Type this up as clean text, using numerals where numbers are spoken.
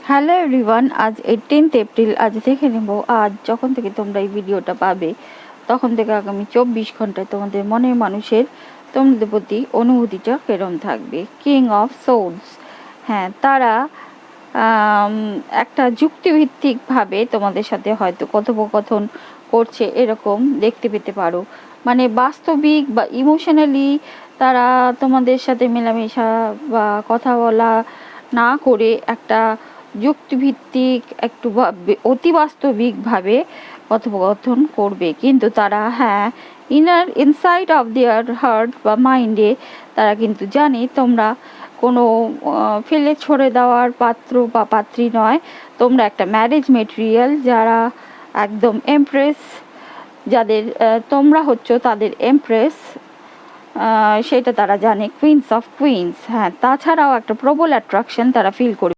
Hello everyone, আজ 18th April. আজ দেখে নেব আজ যখন থেকে তোমরা এই ভিডিওটা পাবে তখন থেকে আগামী 24 ঘন্টায় তোমাদের মনের মানুষের তোমাদের প্রতি অনুভূতিটা কেরম থাকবে। কিং অফ সোলস, হ্যাঁ, তারা একটা যুক্তিভিত্তিকভাবে তোমাদের সাথে হয়তো কথোপকথন করছে, এরকম দেখতে পেতে পারো। মানে বাস্তবিক বা ইমোশনালি তারা তোমাদের সাথে মেলামেশা বা কথা বলা না করে একটা যুক্তিভিত্তিক একটু অতি বাস্তবিকভাবে কথোপকথন করবে। কিন্তু তারা, হ্যাঁ, ইনসাইড অফ দেয়ার হার্ট বা মাইন্ডে তারা কিন্তু জানে তোমরা কোনো ফেলে ছড়ে দেওয়ার পাত্র বা পাত্রী নয়। তোমরা একটা ম্যারেজ মেটেরিয়াল, যারা একদম এমপ্রেস, যাদের তোমরা হচ্ছ তাদের এমপ্রেস, সেটা তারা জানে। কুইন্স অফ কুইন্স, হ্যাঁ, তাছাড়াও একটা প্রবল অ্যাট্রাকশন তারা ফিল করবে।